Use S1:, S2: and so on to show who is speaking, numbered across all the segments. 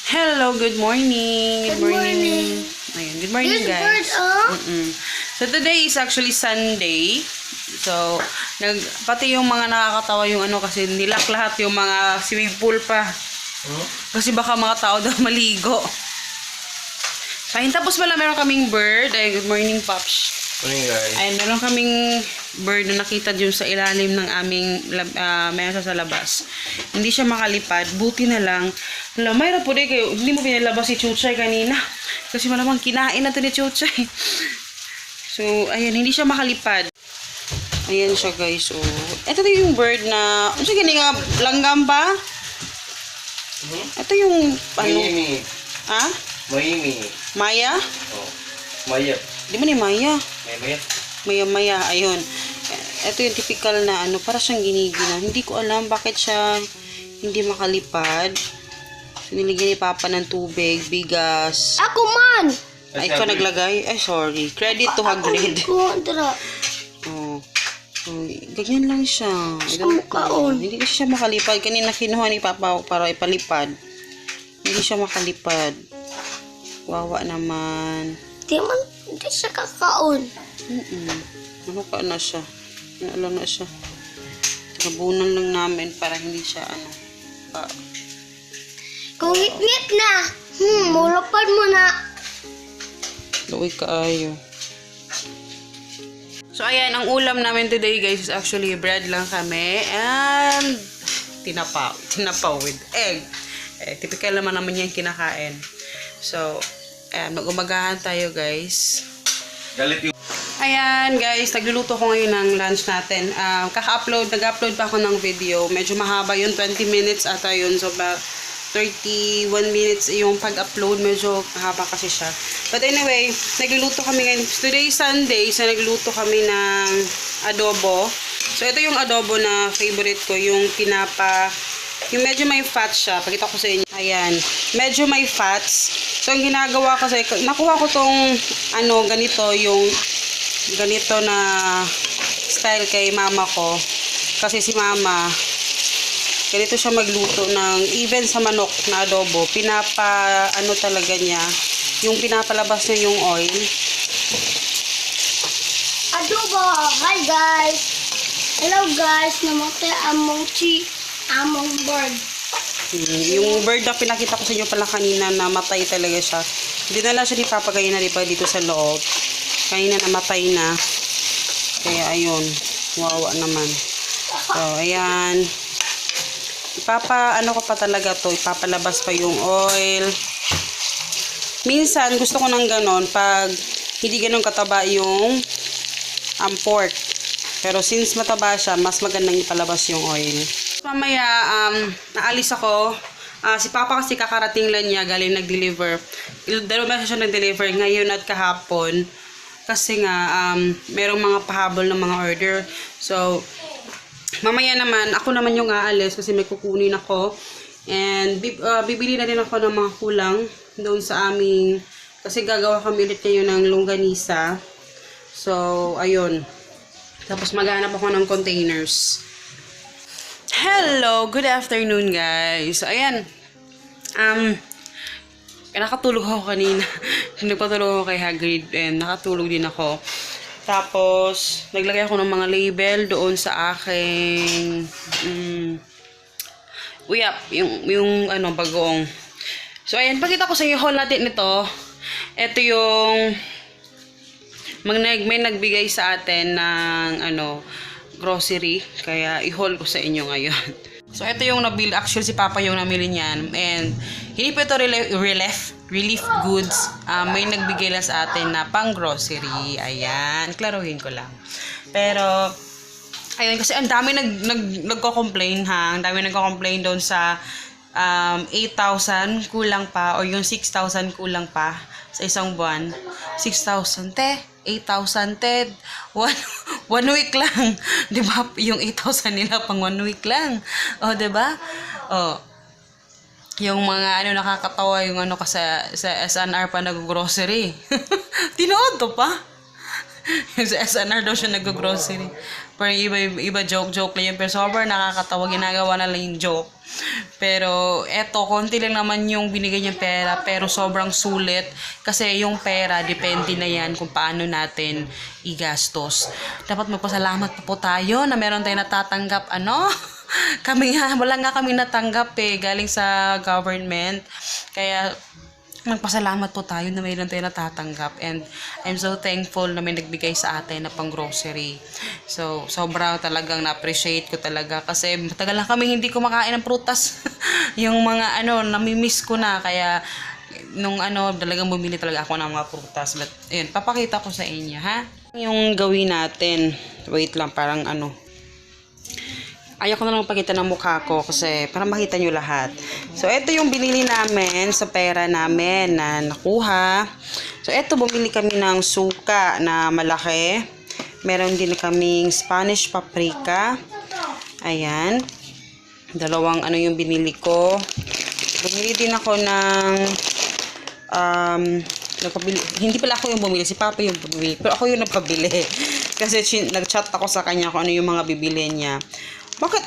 S1: Hello, good morning.
S2: Good morning.
S1: Ayun, good morning,
S2: Good
S1: guys.
S2: bird, oh.
S1: So, today is actually Sunday. So, pati yung mga nakakatawa yung ano kasi nilak lahat yung mga swimming pool pa. Kasi baka mga tao daw maligo. Ayun, tapos wala, meron kaming bird. Ay, good morning, Pops.
S3: Morning, guys.
S1: Ayun, meron kaming bird na nakita dyan sa ilalim ng aming mesa sa labas. Hindi siya makalipad. Buti na lang. Alam, mayroon po din kayo. Hindi mo pinalabas si Chuchay kanina. Kasi malamang kinain na ito ni Chuchay. So, ayan, hindi siya makalipad. Ayan siya, guys. So, ito din yung bird na, ano siya nga, langgam ba? Ito yung, ano?
S3: Miami.
S1: Ha?
S3: Miami.
S1: Maya?
S3: Oh. Maya.
S1: Di ba ni Maya?
S3: Maya.
S1: Maya-maya, ayun. Ito yung typical na ano, para siyang giniginaw. Hindi ko alam bakit siya hindi makalipad. So, niligyan ni Papa ng tubig, bigas.
S2: Ako man!
S1: Ay, ikaw naglagay? Ay, sorry. Credit to Hagrid.
S2: Kontra.
S1: Oh. So, ganyan lang siya.
S2: Kaon.
S1: Hindi kasi siya makalipad. Kanina kinuha ni Papa para ipalipad. Hindi siya makalipad. Wawa naman.
S2: Di siya kakaon.
S1: Ano ka na siya? Ano na siya? Nabunan lang namin para hindi siya ano.
S2: Kung ngit-ngit na. Mulapad mo na.
S1: Luwi kaayo. So ayan, ang ulam namin today guys is actually bread lang kami and tinapa with egg. Typical naman yan kinakain. So, ayan, mag-umagahan tayo guys.
S3: Galit yung...
S1: Ayan guys, nagluluto ko ngayon ng lunch natin. Nag-upload pa ako ng video. Medyo mahaba yun, 20 minutes ata yun. So, 31 minutes yung pag-upload. Medyo mahaba kasi siya. But anyway, nagluluto kami ngayon. Today is Sunday, so nagluluto kami ng adobo. So, ito yung adobo na favorite ko. Yung pinapa... Yung medyo may fat siya. Pakita ko sa inyo. Ayan. Medyo may fats. So, ang ginagawa ko sa... Nakuha ko tong ano, ganito, yung ganito na style kay mama ko. Kasi si mama, ganito siya magluto ng even sa manok na adobo. Ano talaga niya. Yung pinapalabas niya yung oil.
S2: Adobo! Hi guys! Hello guys! Namatay among bird.
S1: Yung bird na pinakita ko sa inyo pala kanina, namatay talaga siya. Dinala siya ni Papa kanina, di ba, dito sa loob. Kanina namatay na. Kaya ayun, wawa naman. So, ayan. Ano ko pa talaga to, ipapalabas pa yung oil. Minsan, gusto ko ng ganon, pag hindi ganon kataba yung pork. Pero since mataba siya, mas magandang ipalabas yung oil. Mamaya, naalis ako. Si Papa kasi kakarating lang niya, galing nag-deliver. Dalawang beses siya nag-deliver ngayon at kahapon. Kasi nga, merong mga pahabol ng mga order. So, mamaya naman, ako naman yung aalis kasi may kukunin ako. And, bibili na din ako ng mga kulang doon sa aming, kasi gagawa kami ulit ngayon ng longganisa. So, ayun. Tapos maghanap ako ng containers. Hello! Good afternoon, guys. So, ayan. Nakatulog ako kanina. Nagpatulog ako kay Hagrid and nakatulog din ako. Tapos, naglagay ako ng mga label doon sa aking uyap, yung ano, bagoong. So, ayan, pakita ko sa iyo haul natin nito. Ito yung may nagbigay sa atin ng ano, grocery. Kaya i-haul ko sa inyo ngayon. So, ito yung nabil. Actually, si Papa yung namili niyan. And, hindi pa ito relief goods. May nagbigay lang sa atin na pang grocery. Ayan. Klaruhin ko lang. Pero, ayun, kasi ang dami nagko-complain ha. Ang dami nagko-complain doon sa 8,000 kulang pa. O yung 6,000 kulang pa sa isang buwan. 6,000, te. 8,000, Ted. One week lang. Diba? Yung 8,000 nila pang 1 week lang. O, diba? O. Yung mga, nakakatawa yung sa SNR pa nag-grocery. Tinood to pa. Sa SNR daw siya nag-grocery. Pero iba joke lang yun. Pero sobrang nakakatawa. Ginagawa na lang yung joke. Pero eto, konti lang naman yung binigay niyang pera. Pero sobrang sulit. Kasi yung pera, depende na yan kung paano natin igastos. Dapat magpasalamat pa po tayo na meron tayong natatanggap. Kami nga, wala nga kami natanggap galing sa government. Kaya magpasalamat po tayo na mayroon tayo natatanggap, and I'm so thankful na may nagbigay sa atin na pang grocery. So, sobra talagang na-appreciate ko talaga kasi matagal na kami hindi kumakain ng prutas. Yung mga namimiss ko na, kaya nung talagang bumili talaga ako ng mga prutas. But ayun, papakita ko sa inyo, ha? Yung gawin natin, wait lang, parang ayaw ko na lang pakita ng mukha ko kasi para makita nyo lahat. So, ito yung binili namin sa pera namin na nakuha. So, ito bumili kami ng suka na malaki. Meron din kaming Spanish paprika. Ayan. Dalawang yung binili ko. Bumili din ako ng hindi pala ako yung bumili, si Papa yung bumili. Pero ako yung nagpabili. Kasi nag-chat ako sa kanya kung ano yung mga bibili niya. Bakit?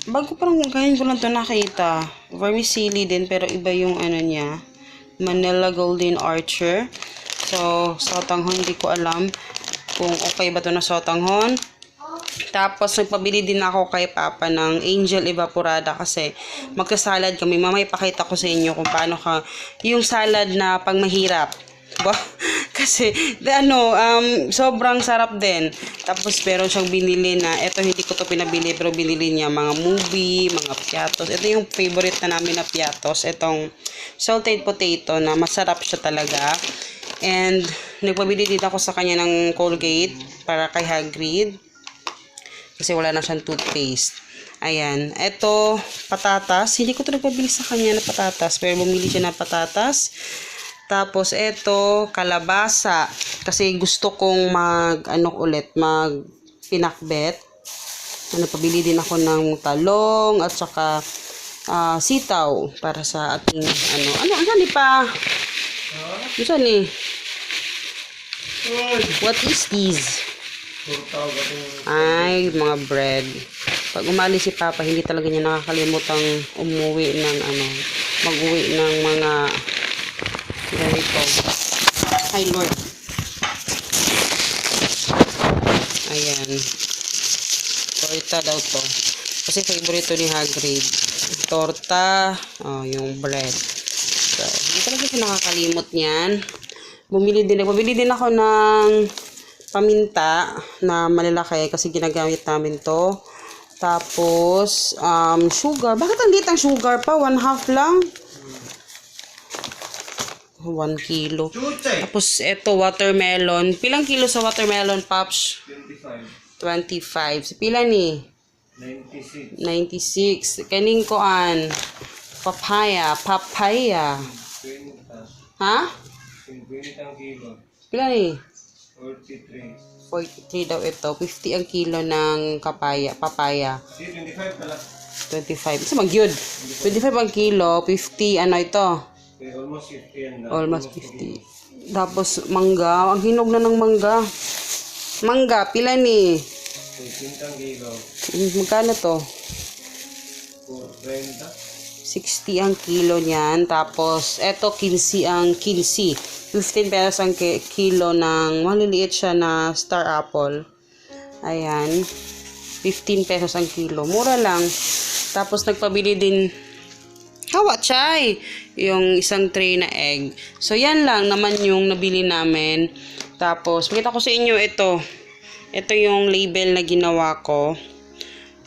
S1: Bago parang ganyan ko lang ito nakita. Vermicelli din, pero iba yung niya. Manila Golden Archer. So, sotanghon, hindi ko alam kung okay ba ito na sotanghon. Tapos, nagpabili din ako kay Papa ng Angel Evaporada kasi magkasalad kami. Mamaya ipakita ko sa inyo kung paano yung salad na pang mahirap. Kasi sobrang sarap din. Tapos meron siyang binili na eto, hindi ko to pinabili pero binili niya mga movie, mga piatos. Ito yung favorite na namin na piatos, itong salted potato na masarap siya talaga. And nagpabili din ako sa kanya ng Colgate para kay Hagrid kasi wala na siyang toothpaste. Ayan, eto patatas, hindi ko to nagpabili sa kanya na patatas pero bumili siya ng patatas. Tapos, eto, kalabasa. Kasi gusto kong mag pinakbet. Pabili din ako ng talong at saka sitaw para sa ating ano pa? Ito ni. What is this? Ay, mga bread. Pag umalis si Papa, hindi talaga niya nakakalimutang mag-uwi ng mga ganito. Ay, Lord. Ayan. Torta daw to. Kasi favorito ni Hagrid. Torta. Yung bread. So, hindi talaga siya nakakalimot niyan. Bumili din ako ng paminta na malalaki kasi ginagamit namin to. Tapos, sugar. Bakit ang liit ang sugar pa? 1/2 lang. 1 kilo. Tapos, eto, watermelon. Pilang kilo sa watermelon, Pops? 25. Pila ni? 96. Kaning koan? Papaya. Ha?
S3: 50 kilo.
S1: Pila ni?
S3: 43.
S1: 43 daw ito. 50 ang kilo ng papaya.
S3: 25 pala.
S1: 25. Isa mag-yun. 25 ang kilo. 50, ito?
S3: Almost 50 yan na.
S1: Almost 50. Tapos, mangga. Ang hinog na ng mangga. Mangga, pila ni?
S3: 50 kilo.
S1: Magkano to?
S3: 30.
S1: 60 ang kilo niyan. Tapos, eto, 15 ang 15. 15 pesos ang kilo ng maliliit siya na star apple. Ayan. 15 pesos ang kilo. Mura lang. Tapos, nagpabili din chai, yung isang tray na egg. So, yan lang naman yung nabili namin. Tapos, makita ko sa inyo ito. Ito yung label na ginawa ko.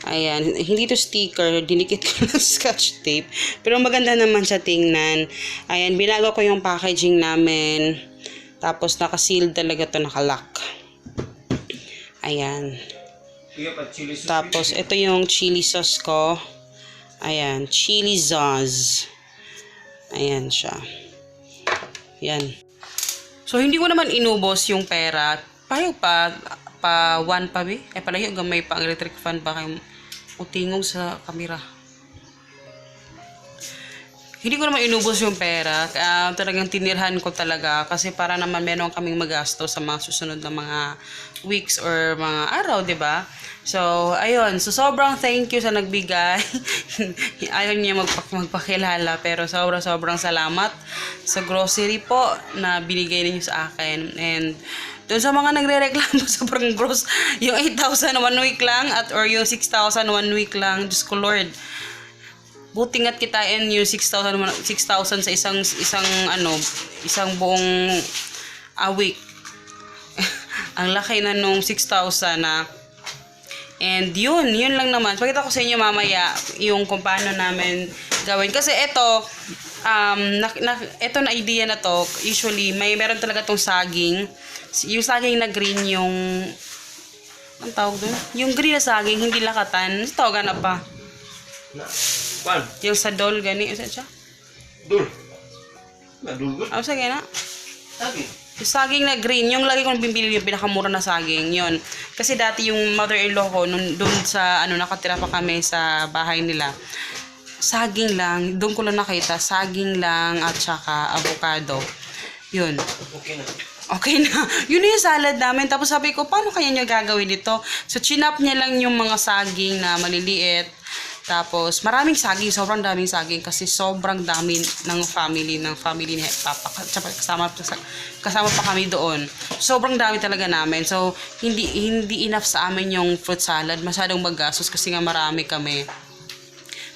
S1: Ayan. Hindi to sticker. Dinikit ko ng scotch tape. Pero maganda naman siya tingnan. Ayan. Binago ko yung packaging namin. Tapos, nakaseal talaga to, nakalock. Ayan. Tapos, ito yung chili sauce ko. Ayan, chili sauce. Ayan siya. Ayan. So, hindi ko naman inubos yung pera. Payo pa 1 pa, be? Ay, pala yung gamay pa ang electric fan. Baka utingog sa kamera. hindi ko naman inubos yung pera. Talagang tinirhan ko talaga kasi para naman meron kaming magasto sa mga susunod na mga weeks or mga araw, 'di ba? So, ayun. So, sobrang thank you sa nagbigay. Ayaw niya magpakilala pero sobrang salamat sa grocery po na binigay ninyo sa akin. And doon sa mga nagre-reklamo sobrang gross yung 8,000 1 week lang or yung 6,000 1 week lang. Diyos ko Lord. Buti nga't kitain yung 6,000 sa isang buong week. Ang laki na nung 6,000 na. And yun lang naman. Pakita ko sa inyo mamaya yung kung paano namin gawin. Kasi ito na idea na to, usually meron talaga tong saging. Yung saging na green yung ang tawag doon? Yung green na saging, hindi lakatan. Ano tawagan na pa?
S3: Pan?
S1: Yung sa dol, gani. Ano siya?
S3: Dul. Dul.
S1: Ano sa gana?
S3: Saging.
S1: Yung saging na green, yung lagi kong bibili yung pinakamura na saging, yun. Kasi dati yung mother-in-law ko, doon sa, nakatira pa kami sa bahay nila, saging lang, doon ko lang nakita, saging lang at saka avocado. Yun.
S3: Okay na.
S1: Okay na. Yun yung salad namin. Tapos sabi ko, paano kaya nyo gagawin ito? So, chinap niya lang yung mga saging na maliliit. Tapos, maraming saging. Sobrang daming saging. Kasi sobrang dami ng family ni Papa. Kasama pa kami doon. Sobrang dami talaga namin. So, hindi enough sa amin yung fruit salad. Masyadong magastos kasi nga marami kami.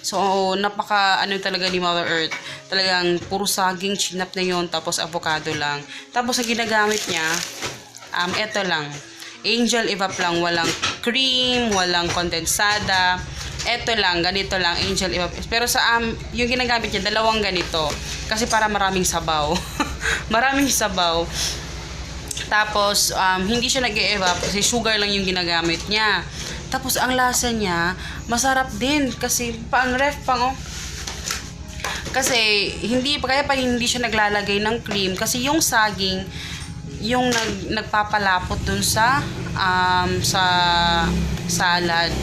S1: So, napaka talaga ni Mother Earth. Talagang puro saging, chinap na yon, tapos avocado lang. Tapos, ang ginagamit niya, eto lang. Angel Evap lang, walang cream, walang kondensada. Eto lang, ganito lang, Angel Evap. Pero yung ginagamit niya, dalawang ganito. Kasi para maraming sabaw. Maraming sabaw. Tapos, hindi siya nag-e-evap kasi sugar lang yung ginagamit niya. Tapos, ang lasa niya, masarap din kasi pang ref pang kasi kaya pa hindi siya naglalagay ng cream kasi yung saging yung nagpapalapot dun sa salad.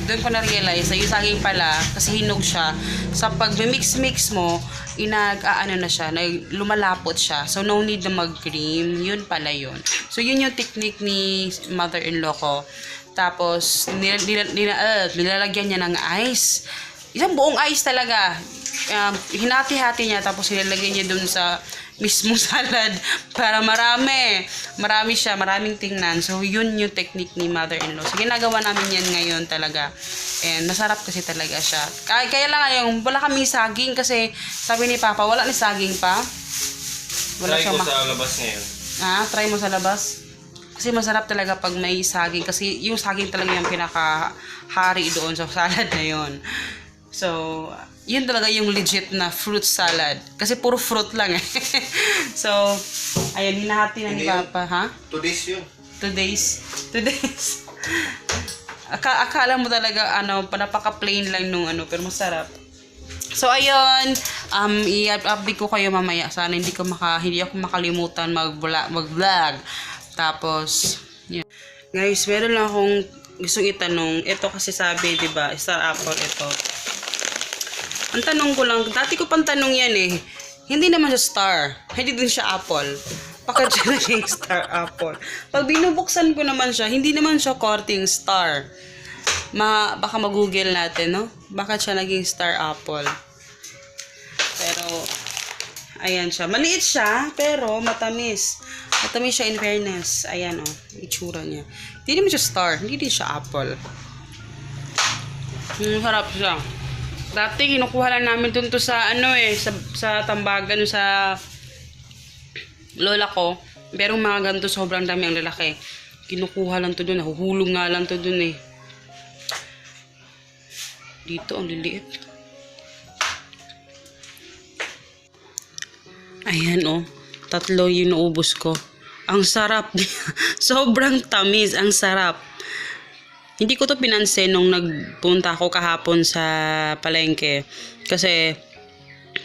S1: Doon ko na-realize na yung saging pala kasi hinog siya sa pag-mix mo na siya, lumalapot siya. So, no need na mag-cream. Yun pala yun. So, yun yung technique ni mother-in-law ko. Tapos, nilalagyan niya ng ice. Isang buong ice talaga. Hinati-hati niya, tapos nilalagyan niya dun sa mismong salad para marami siya, maraming tingnan. So, yun yung technique ni mother-in-law. So, ginagawa namin yan ngayon talaga. And masarap kasi talaga siya. Kaya lang wala kaming saging kasi sabi ni Papa, wala ni saging pa. Wala
S3: Try
S1: siya
S3: ko sa labas ngayon.
S1: Try mo sa labas. Kasi masarap talaga pag may saging. Kasi yung saging talaga yung pinaka-hari doon sa salad na yun. So, yun talaga yung legit na fruit salad. Kasi puro fruit lang eh. So, ayun, hinahati na ni Papa, ha?
S3: 2 days yun.
S1: 2 days. 2 days. Akala mo talaga, napaka-plain lang nung pero masarap. So, ayun, i-update ko kayo mamaya. Sana hindi ako makalimutan mag-vlog. Tapos, yun. Guys, meron lang akong gustong itanong. Ito kasi sabi, diba, star apple ito. Ang tanong ko lang, dati ko pang tanong yan eh. Hindi naman siya star. Hindi din siya apple. Bakit siya naging star apple? Pag binubuksan ko naman siya, hindi naman siya korting star. Baka mag-google natin, no? Bakit siya naging star apple? Pero, ayan siya. Maliit siya, pero matamis. Matamis siya in fairness. Ayan, itsura niya. Hindi naman siya star. Hindi din siya apple. Harap siya. Dati, kinukuha lang namin dun to sa, sa tambagan, sa lola ko. Pero mga ganito, sobrang dami ang lalaki. Kinukuha lang to dun. Nahuhulog nga lang to dun eh. Dito, ang liliit. Ayan, 3 yung naubos ko. Ang sarap. Sobrang tamis. Ang sarap. Hindi ko to pinansin nung nagpunta ako kahapon sa palengke. Kasi,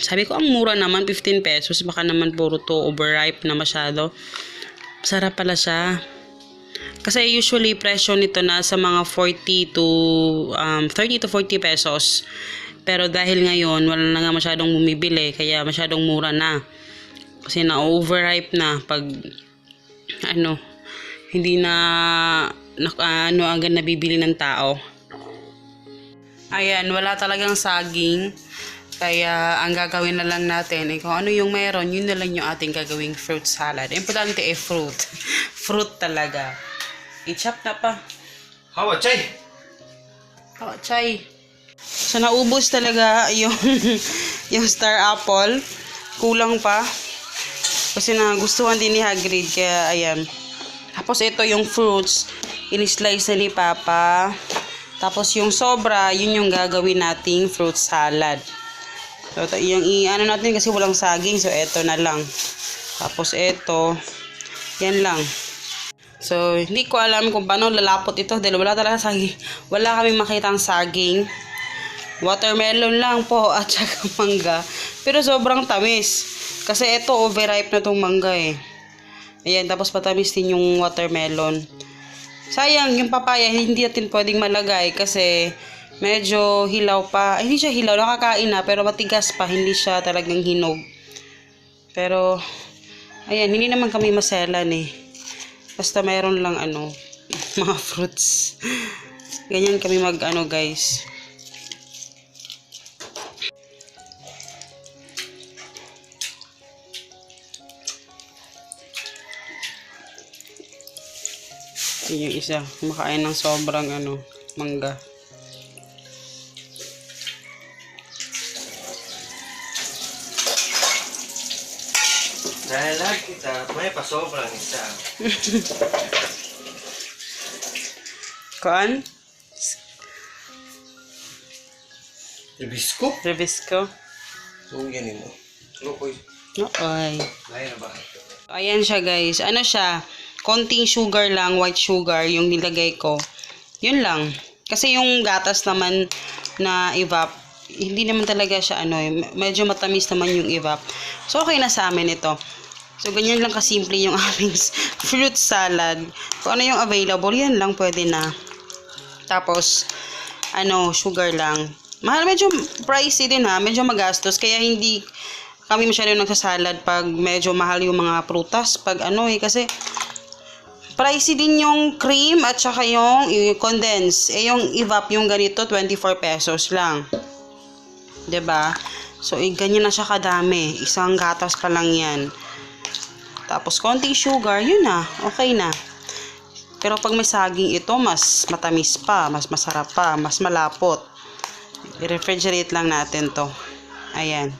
S1: sabi ko, ang mura naman, 15 pesos. Baka naman puro to overripe na masyado. Sarap pala siya. Kasi usually, presyo nito na sa mga 30 to 40 pesos. Pero dahil ngayon, wala na nga masyadong bumibili, kaya masyadong mura na. Kasi na-overripe na pag, hindi na, agad nabibili ng tao. Ayan, wala talagang saging. Kaya, ang gagawin na lang natin, kung ano yung meron, yun na lang yung ating gagawing fruit salad. Importante fruit. Fruit talaga. I-chop na pa.
S3: Hawa, chay!
S1: Oh, chay. So, naubos talaga yung, yung star apple. Kulang pa. Kasi nagustuhan din ni Hagrid. Kaya, ayan. Tapos, ito yung fruits. In-slice na ni Papa. Tapos, yung sobra, yun yung gagawin nating fruit salad. So, yung natin kasi walang saging. So, ito na lang. Tapos, ito. Yan lang. So, hindi ko alam kung paano lalapot ito. Dahil wala talaga saging. Wala kaming makitang saging. Watermelon lang po. At saka mangga. Pero sobrang tamis. Kasi ito, overripe na tong mangga eh. Ayan, tapos patamis din yung watermelon. Sayang, yung papaya, hindi natin pwedeng malagay. Kasi medyo hilaw pa. Hindi siya hilaw, nakakain na. Pero matigas pa, hindi siya talagang hinog. Pero, ayan, hindi naman kami maselan eh. Basta mayroon lang mga fruits. Ganyan kami guys. Yung isa, kumakain ng sobrang mangga.
S3: Dahil lahat kita, may pasobrang isa.
S1: Kuan?
S3: Ibisco?
S1: Rebisco?
S3: So, yan mo. Lukoy.
S1: Nooy.
S3: Lain na ba?
S1: Ayan siya guys. Ano siya? Konting sugar lang, white sugar, yung nilagay ko. Yun lang. Kasi yung gatas naman na evap, hindi naman talaga siya medyo matamis naman yung evap. So, okay na sa amin ito. So, ganyan lang kasimple yung aming fruit salad. Kung ano yung available, yan lang pwede na. Tapos, sugar lang. Mahal, medyo pricey din ha. Medyo magastos. Kaya hindi kami masyado nagsasalad pag medyo mahal yung mga prutas. Pag kasi pricey din yung cream at saka yung condense. Yung evap, yung ganito, 24 pesos lang. 'Di ba? So, ganyan na siya kadami. Isang gatas pa lang yan. Tapos, konting sugar, yun na. Okay na. Pero pag may saging ito, mas matamis pa, mas masarap pa, mas malapot. I-refrigerate lang natin to. Ayan.